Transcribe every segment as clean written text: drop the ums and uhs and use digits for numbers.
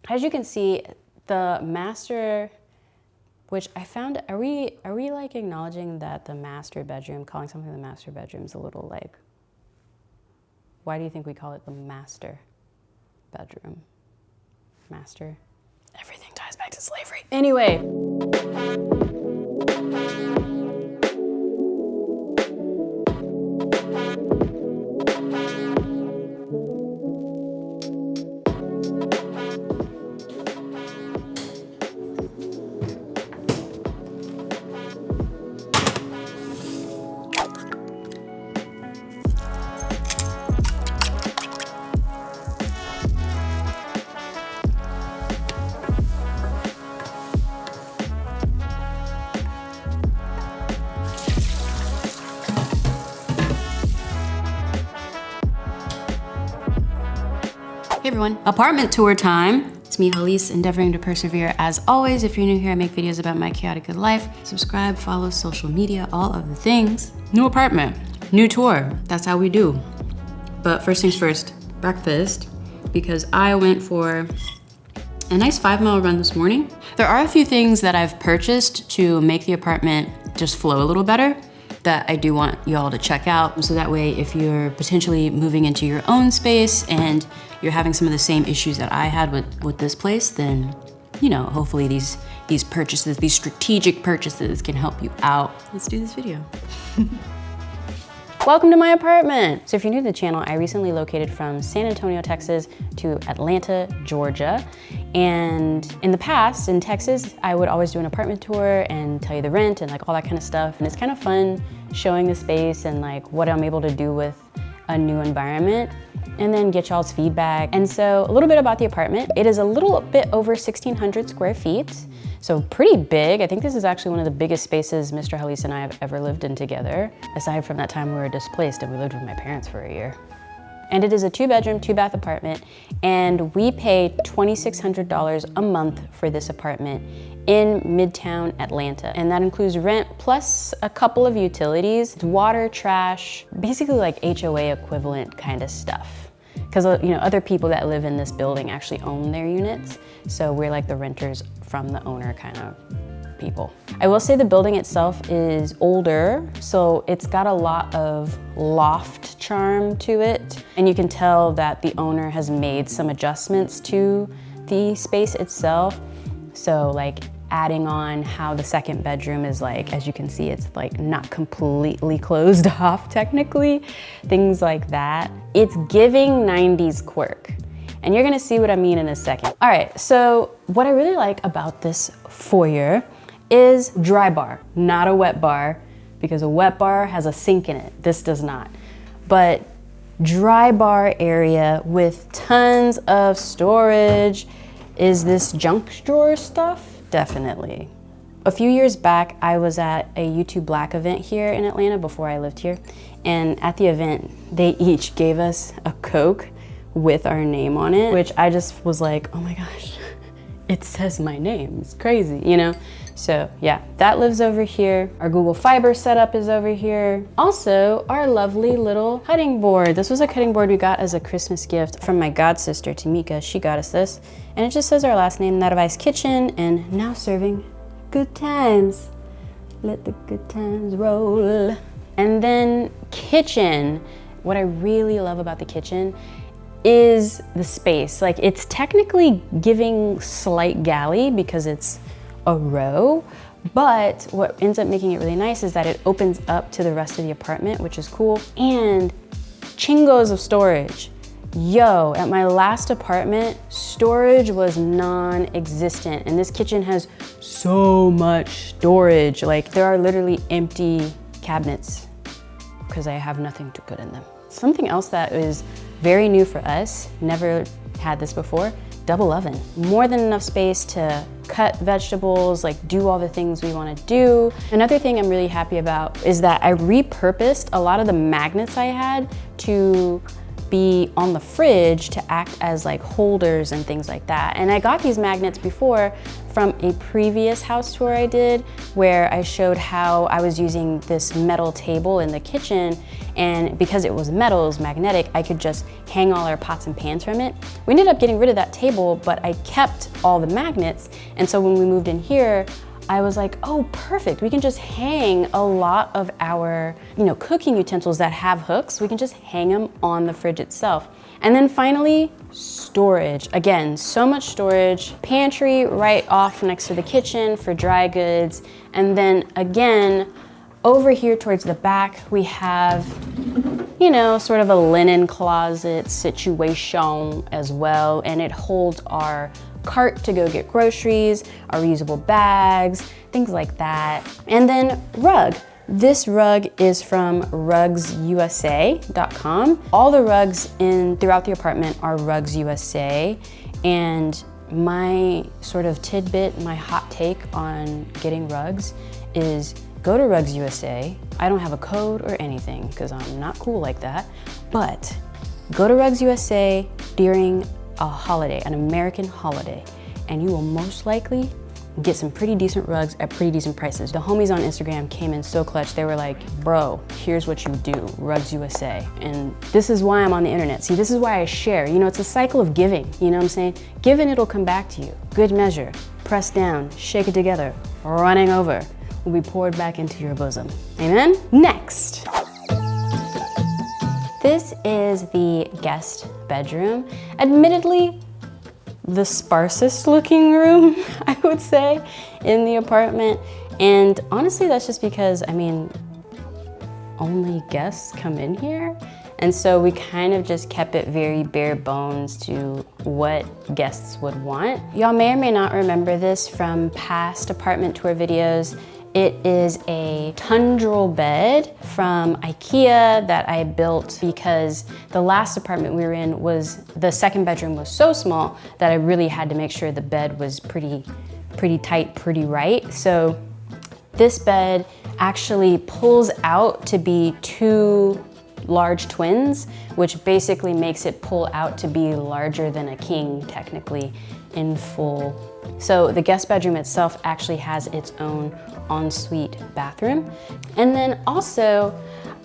As you can see, the master, which I found, are we like acknowledging that the master bedroom, calling something the master bedroom is a little like, why do you think we call it the master bedroom? Master? Everything ties back to slavery. Anyway. Hey everyone, apartment tour time. It's me, Hallease, endeavoring to persevere. As always, if you're new here, I make videos about my chaotic good life. Subscribe, follow, social media, all of the things. New apartment, new tour. That's how we do. But first things first, breakfast, because I went for a nice 5-mile run this morning. There are a few things that I've purchased to make the apartment just flow a little better that I do want y'all to check out. So that way, if you're potentially moving into your own space and you're having some of the same issues that I had with this place, then, you know, hopefully these purchases, these strategic purchases can help you out. Let's do this video. Welcome to my apartment. So if you're new to the channel, I recently located from San Antonio, Texas to Atlanta, Georgia. And in the past, in Texas, I would always do an apartment tour and tell you the rent and like all that kind of stuff. And it's kind of fun showing the space and like what I'm able to do with a new environment, and then get y'all's feedback. And so a little bit about the apartment. It is a little bit over 1,600 square feet. So pretty big. I think this is actually one of the biggest spaces Mr. Hallease and I have ever lived in together, aside from that time we were displaced and we lived with my parents for a year. And it is a 2-bedroom, 2-bath apartment, and we pay $2,600 a month for this apartment in Midtown Atlanta. And that includes rent plus a couple of utilities, water, trash, basically like HOA equivalent kind of stuff. Because, you know, other people that live in this building actually own their units. So we're like the renters from the owner kind of people. I will say the building itself is older, so it's got a lot of loft charm to it. And you can tell that the owner has made some adjustments to the space itself. So like adding on how the second bedroom is like, as you can see, it's like not completely closed off technically, things like that. It's giving 90s quirk. And you're gonna see what I mean in a second. All right, so what I really like about this foyer is dry bar, not a wet bar, because a wet bar has a sink in it. This does not. But dry bar area with tons of storage. Is this junk drawer stuff? Definitely. A few years back, I was at a YouTube Black event here in Atlanta before I lived here. And at the event, they each gave us a Coke with our name on it, which I just was like, oh my gosh, it says my name. It's crazy, you know? So yeah, that lives over here. Our Google Fiber setup is over here. Also, our lovely little cutting board. This was a cutting board we got as a Christmas gift from my god sister, Tamika. She got us this. And it just says our last name, Nadavice Kitchen, and now serving good times. Let the good times roll. And then kitchen. What I really love about the kitchen is the space. Like, it's technically giving slight galley because it's a row, but what ends up making it really nice is that it opens up to the rest of the apartment, which is cool, and chingos of storage. Yo, at my last apartment, storage was non-existent, and this kitchen has so much storage. Like, there are literally empty cabinets because I have nothing to put in them. Something else that is very new for us, never had this before, double oven. More than enough space to cut vegetables, like do all the things we want to do. Another thing I'm really happy about is that I repurposed a lot of the magnets I had to be on the fridge to act as like holders and things like that. And I got these magnets before from a previous house tour I did, where I showed how I was using this metal table in the kitchen, and because it was metal, it was magnetic, I could just hang all our pots and pans from it. We ended up getting rid of that table, but I kept all the magnets, and so when we moved in here, I was like, oh, perfect. We can just hang a lot of our, cooking utensils that have hooks. We can just hang them on the fridge itself. And then finally, storage. Again, so much storage. Pantry right off next to the kitchen for dry goods. And then again, over here towards the back, we have, sort of a linen closet situation as well. And it holds our cart to go get groceries, our reusable bags, things like that. And then rug. This rug is from rugsusa.com. All the rugs throughout the apartment are Rugs USA, and my sort of tidbit, my hot take on getting rugs is go to Rugs USA. I don't have a code or anything because I'm not cool like that, but go to Rugs USA during a holiday, an American holiday, and you will most likely get some pretty decent rugs at pretty decent prices. The homies on Instagram came in so clutch. They were like, bro, here's what you do, Rugs USA. And this is why I'm on the internet. See, this is why I share. It's a cycle of giving, you know what I'm saying? Give and it'll come back to you. Good measure, press down, shake it together, running over, will be poured back into your bosom. Amen? Next. This is the guest bedroom. Admittedly, the sparsest looking room, I would say, in the apartment. And honestly, that's just because, only guests come in here. And so we kind of just kept it very bare bones to what guests would want. Y'all may or may not remember this from past apartment tour videos. It is a tundral bed from IKEA that I built because the last apartment we were in the second bedroom was so small that I really had to make sure the bed was pretty tight, pretty right. So this bed actually pulls out to be two large twins, which basically makes it pull out to be larger than a king technically in full. So the guest bedroom itself actually has its own ensuite bathroom. And then also,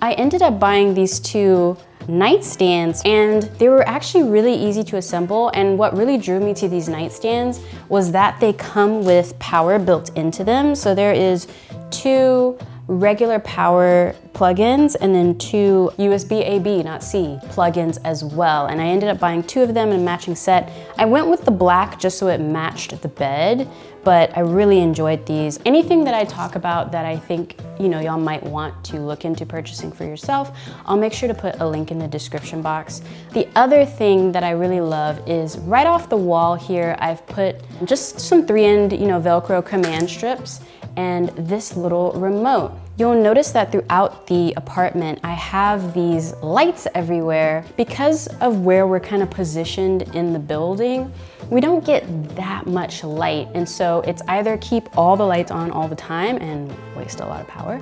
I ended up buying these two nightstands, and they were actually really easy to assemble. And what really drew me to these nightstands was that they come with power built into them. So there is two regular power plugins and then two USB A/B, not C, plugins as well. And I ended up buying two of them in a matching set. I went with the black just so it matched the bed, but I really enjoyed these. Anything that I talk about that I think, y'all might want to look into purchasing for yourself, I'll make sure to put a link in the description box. The other thing that I really love is right off the wall here, I've put just some 3-end, Velcro command strips and this little remote. You'll notice that throughout the apartment, I have these lights everywhere. Because of where we're kind of positioned in the building, we don't get that much light. And so it's either keep all the lights on all the time and waste a lot of power,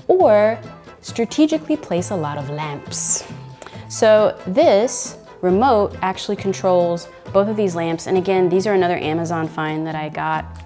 or strategically place a lot of lamps. So this remote actually controls both of these lamps. And again, these are another Amazon find that I got.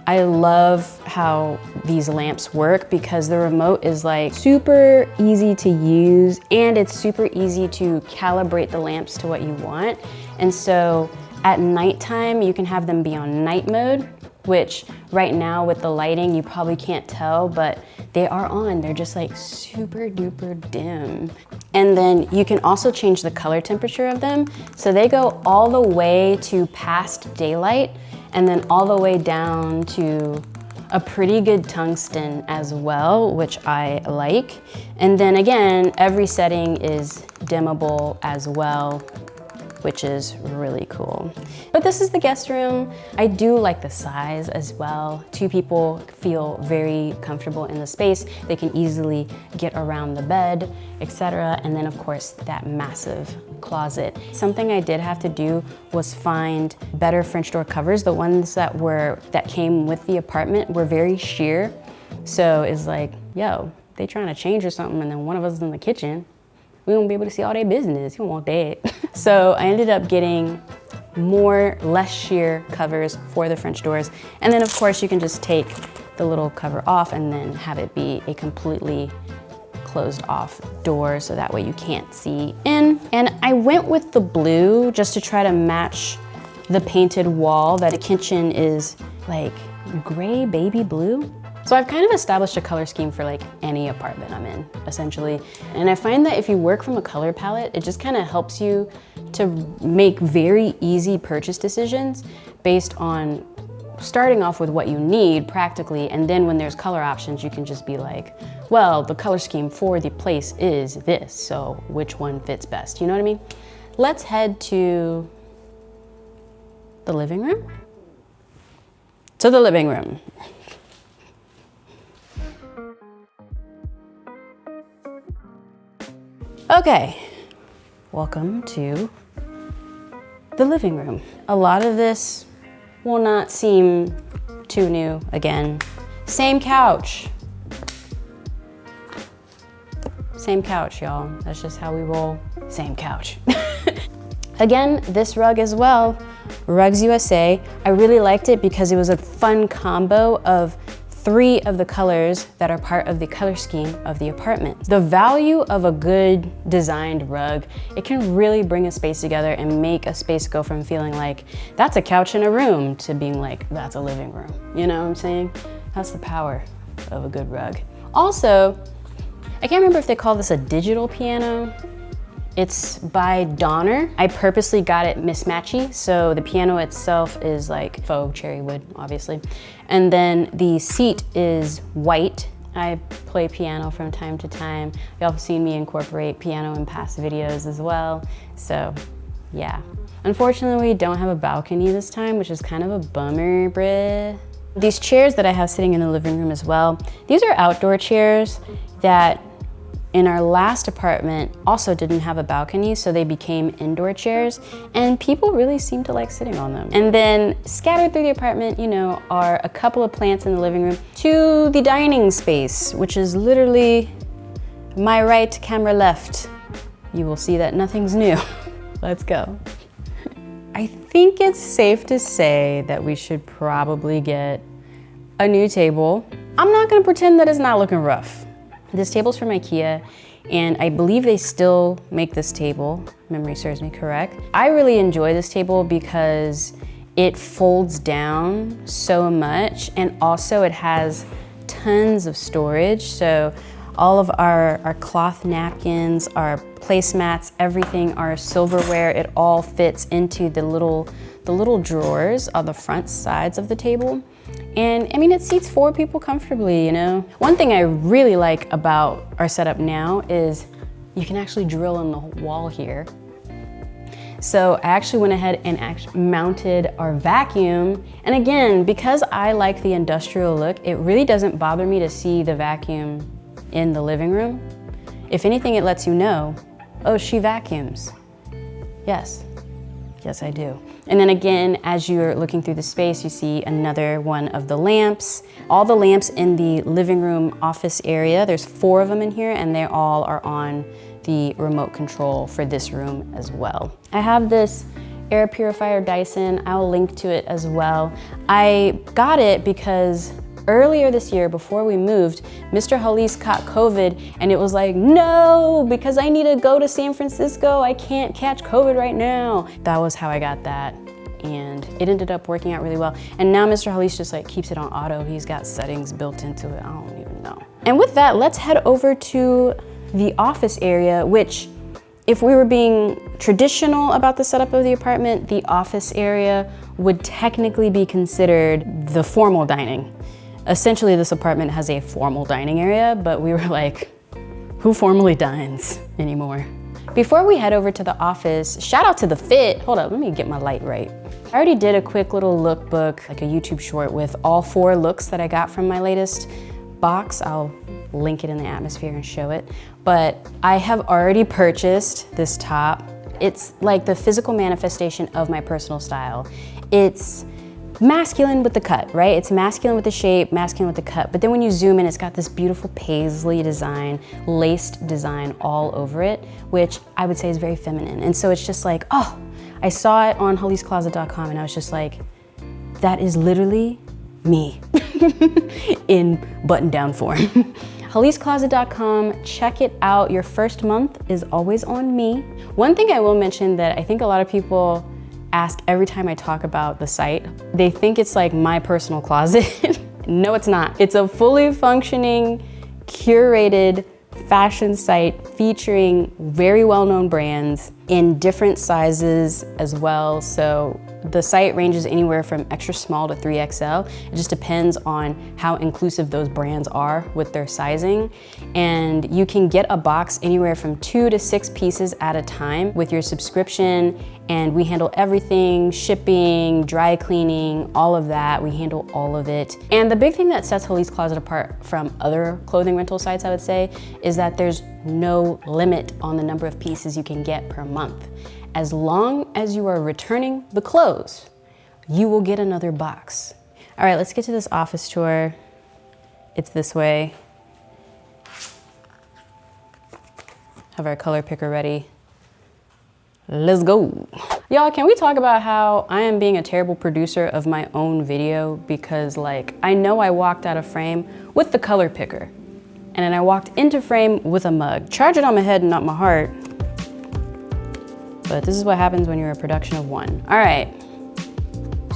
I love how these lamps work because the remote is like super easy to use and it's super easy to calibrate the lamps to what you want. And so at nighttime, you can have them be on night mode, which right now with the lighting, you probably can't tell, but they are on. They're just like super duper dim. And then you can also change the color temperature of them. So they go all the way to past daylight and then all the way down to a pretty good tungsten as well, which I like. And then again, every setting is dimmable as well, which is really cool. But this is the guest room. I do like the size as well. Two people feel very comfortable in the space. They can easily get around the bed, etc. And then of course, that massive closet. Something I did have to do was find better French door covers. The ones that came with the apartment were very sheer. So it's like, yo, they trying to change or something and then one of us is in the kitchen. we won't be able to see all their business. You don't want that. So I ended up getting more less sheer covers for the French doors. And then of course you can just take the little cover off and then have it be a completely closed off door so that way you can't see in. And I went with the blue just to try to match the painted wall. That kitchen is like gray baby blue. So I've kind of established a color scheme for like any apartment I'm in, essentially. And I find that if you work from a color palette, it just kind of helps you to make very easy purchase decisions based on starting off with what you need practically, and then when there's color options, you can just be like, well, the color scheme for the place is this, so which one fits best, you know what I mean? Let's head to the living room. To the living room. Okay, welcome to the living room. A lot of this will not seem too new again. Same couch. Same couch, y'all. That's just how we roll. Same couch. Again, this rug as well, Rugs USA. I really liked it because it was a fun combo of 3 of the colors that are part of the color scheme of the apartment. The value of a good designed rug, it can really bring a space together and make a space go from feeling like that's a couch in a room to being like that's a living room. You know what I'm saying? That's the power of a good rug. Also, I can't remember if they call this a digital piano. It's by Donner. I purposely got it mismatchy, so the piano itself is like faux cherry wood, obviously. And then the seat is white. I play piano from time to time. Y'all have seen me incorporate piano in past videos as well, so yeah. Unfortunately, we don't have a balcony this time, which is kind of a bummer, bruh. These chairs that I have sitting in the living room as well, these are outdoor chairs that in our last apartment also didn't have a balcony, so they became indoor chairs, and people really seem to like sitting on them. And then scattered through the apartment, you know, are a couple of plants in the living room to the dining space, which is literally my right, camera left. You will see that nothing's new. Let's go. I think it's safe to say that we should probably get a new table. I'm not gonna pretend that it's not looking rough. This table's from IKEA, and I believe they still make this table, memory serves me correct. I really enjoy this table because it folds down so much, and also it has tons of storage. So all of our cloth napkins, our placemats, everything, our silverware, it all fits into the little drawers on the front sides of the table. And I mean, it seats 4 people comfortably, you know? One thing I really like about our setup now is you can actually drill in the wall here. So I actually went ahead and mounted our vacuum. And again, because I like the industrial look, it really doesn't bother me to see the vacuum in the living room. If anything, it lets you know, oh, she vacuums. Yes, yes, I do. And then again, as you're looking through the space, you see another one of the lamps. All the lamps in the living room office area, there's 4 of them in here, and they all are on the remote control for this room as well. I have this air purifier Dyson. I'll link to it as well. I got it because earlier this year, before we moved, Mr. Hallease caught COVID, and it was like, no, because I need to go to San Francisco. I can't catch COVID right now. That was how I got that, and it ended up working out really well. And now Mr. Hallease just like keeps it on auto. He's got settings built into it. I don't even know. And with that, let's head over to the office area, which, if we were being traditional about the setup of the apartment, the office area would technically be considered the formal dining. Essentially, this apartment has a formal dining area, but we were like, who formally dines anymore? Before we head over to the office, shout out to the fit. Hold up, let me get my light right. I already did a quick little lookbook, like a YouTube short with all 4 looks that I got from my latest box. I'll link it in the atmosphere and show it. But I have already purchased this top. It's like the physical manifestation of my personal style. It's masculine with the cut, right? It's masculine with the shape, masculine with the cut. But then when you zoom in, it's got this beautiful paisley design, laced design all over it, which I would say is very feminine. And so it's just like, oh, I saw it on HalleaseCloset.com and I was just like, that is literally me in button-down form. HalleaseCloset.com, check it out. Your first month is always on me. One thing I will mention that I think a lot of people ask every time I talk about the site, they think it's like my personal closet. No, it's not. It's a fully functioning, curated fashion site featuring very well-known brands in different sizes as well. So the site ranges anywhere from extra small to 3XL. It just depends on how inclusive those brands are with their sizing. And you can get a box anywhere from 2 to 6 pieces at a time with your subscription. And we handle everything, shipping, dry cleaning, all of that. We handle all of it. And the big thing that sets Hallease Closet apart from other clothing rental sites, I would say, is that there's no limit on the number of pieces you can get per month. As long as you are returning the clothes, you will get another box. All right, let's get to this office tour. It's this way. Have our color picker ready. Let's go. Y'all, can we talk about how I am being a terrible producer of my own video? Because like, I know I walked out of frame with the color picker and then I walked into frame with a mug. Charge it on my head and not my heart. But this is what happens when you're a production of one. All right,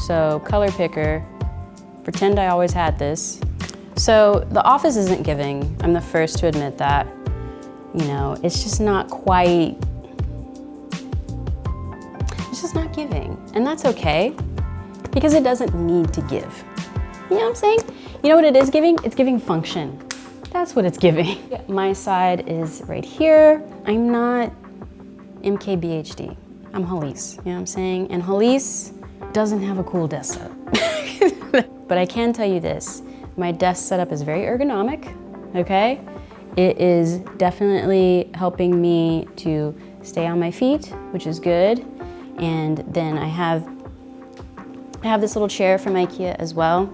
so color picker, pretend I always had this. So the office isn't giving. I'm the first to admit that. You know, it's just not quite, it's just not giving. And that's okay, because it doesn't need to give. You know what I'm saying? You know what it is giving? It's giving function. That's what it's giving. My side is right here. I'm not MKBHD. I'm Hallease, you know what I'm saying? And Hallease doesn't have a cool desk setup. But I can tell you this, my desk setup is very ergonomic, okay? It is definitely helping me to stay on my feet, which is good. And then I have this little chair from IKEA as well,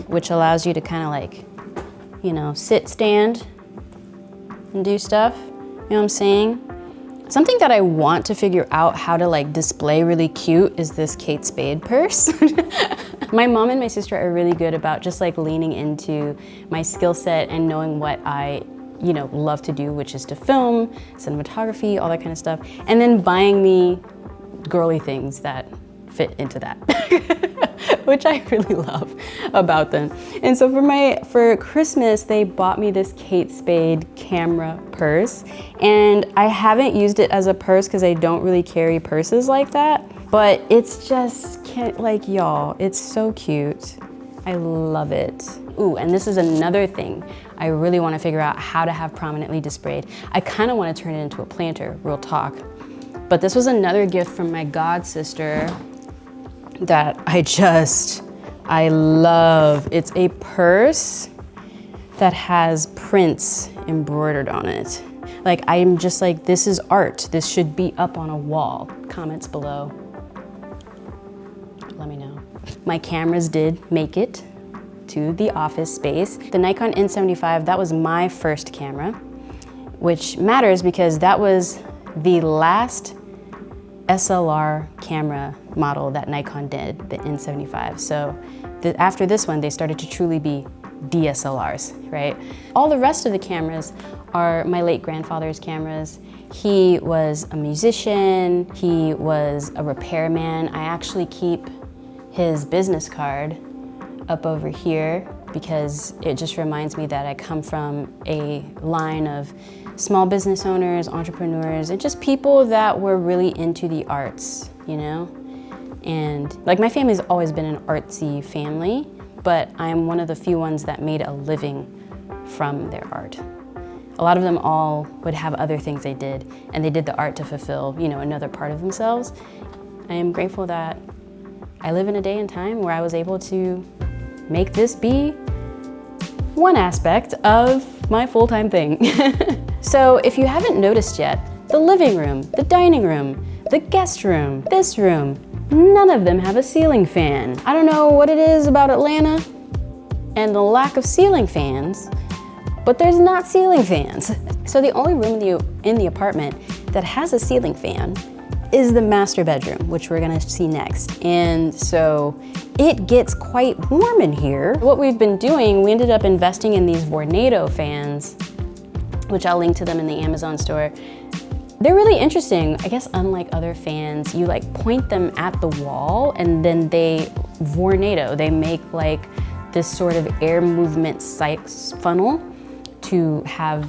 which allows you to kind of like, you know, sit, stand, and do stuff, you know what I'm saying? Something that I want to figure out how to like display really cute is this Kate Spade purse. My mom and my sister are really good about just like leaning into my skill set and knowing what I, you know, love to do, which is to film, cinematography, all that kind of stuff, and then buying me girly things that fit into that, which I really love about them. And so for Christmas, they bought me this Kate Spade camera purse, and I haven't used it as a purse because I don't really carry purses like that, but it's just, like, y'all, it's so cute. I love it. Ooh, and this is another thing I really want to figure out how to have prominently displayed. I kind of want to turn it into a planter, real talk. But this was another gift from my god sister that I love. It's a purse that has prints embroidered on it. Like, I'm just like, this is art. This should be up on a wall. Comments below. Let me know. My cameras did make it to the office space. The Nikon N75, that was my first camera, which matters because that was the last SLR camera model that Nikon did, the N75. So after this one, they started to truly be DSLRs, right? All the rest of the cameras are my late grandfather's cameras. He was a musician, he was a repairman. I actually keep his business card up over here because it just reminds me that I come from a line of small business owners, entrepreneurs, and just people that were really into the arts, you know? And like, my family's always been an artsy family, but I'm one of the few ones that made a living from their art. A lot of them all would have other things they did, and they did the art to fulfill, you know, another part of themselves. I am grateful that I live in a day and time where I was able to make this be one aspect of my full-time thing. So if you haven't noticed yet, the living room, the dining room, the guest room, this room, none of them have a ceiling fan. I don't know what it is about Atlanta and the lack of ceiling fans, but there's not ceiling fans. So the only room in the apartment that has a ceiling fan is the master bedroom, which we're gonna see next. And so it gets quite warm in here. What we've been doing, we ended up investing in these Vornado fans, which I'll link to them in the Amazon store. They're really interesting. I guess unlike other fans, you like point them at the wall and then they Vornado. They make like this sort of air movement funnel to have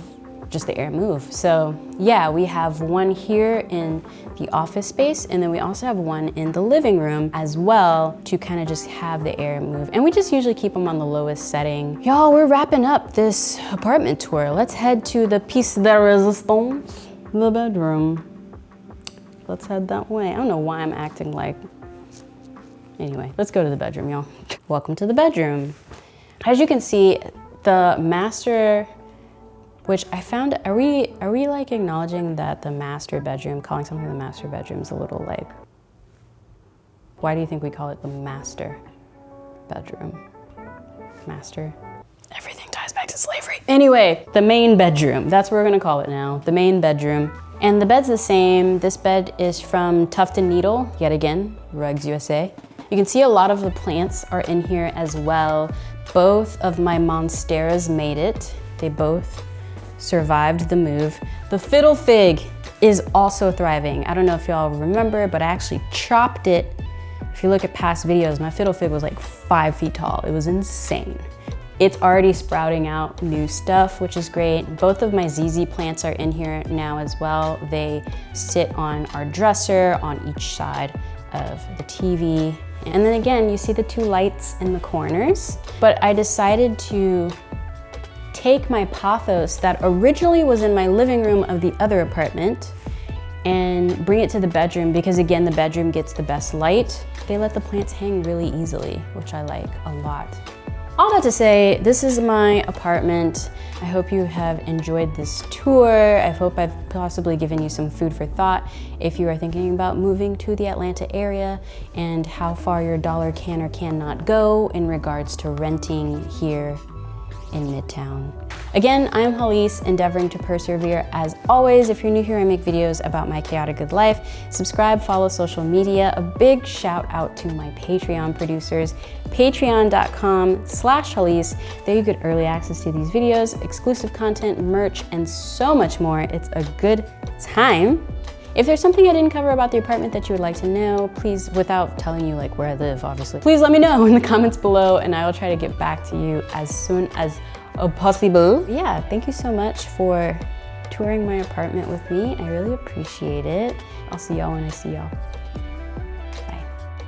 just the air move. So yeah, we have one here in the office space, and then we also have one in the living room as well to kind of just have the air move. And we just usually keep them on the lowest setting. Y'all, we're wrapping up this apartment tour. Let's head to the piece de resistance, the bedroom. Let's head that way. I don't know why I'm acting like, anyway, let's go to the bedroom, y'all. Welcome to the bedroom. As you can see, the master, which I found, are we like acknowledging that the master bedroom, calling something the master bedroom is a little like, why do you think we call it the master bedroom? Master, everything ties back to slavery. Anyway, the main bedroom, that's what we're gonna call it now, the main bedroom. And the bed's the same. This bed is from Tuft & Needle, yet again, Rugs USA. You can see a lot of the plants are in here as well. Both of my monsteras made it. They both survived the move. The fiddle fig is also thriving. I don't know if y'all remember, but I actually chopped it. If you look at past videos, my fiddle fig was like 5 feet tall. It was insane. It's already sprouting out new stuff, which is great. Both of my ZZ plants are in here now as well. They sit on our dresser on each side of the TV. And then again, you see the 2 lights in the corners, but I decided to take my pothos that originally was in my living room of the other apartment and bring it to the bedroom because again, the bedroom gets the best light. They let the plants hang really easily, which I like a lot. All that to say, this is my apartment. I hope you have enjoyed this tour. I hope I've possibly given you some food for thought if you are thinking about moving to the Atlanta area and how far your dollar can or cannot go in regards to renting here in Midtown. Again, I am Hallease, endeavoring to persevere as always. If you're new here, I make videos about my chaotic good life. Subscribe, follow social media. A big shout out to my Patreon producers, patreon.com/Hallease. There you get early access to these videos, exclusive content, merch, and so much more. It's a good time. If there's something I didn't cover about the apartment that you would like to know, please, without telling you like where I live, obviously, please let me know in the comments below and I will try to get back to you as soon as possible. Yeah, thank you so much for touring my apartment with me. I really appreciate it. I'll see y'all when I see y'all.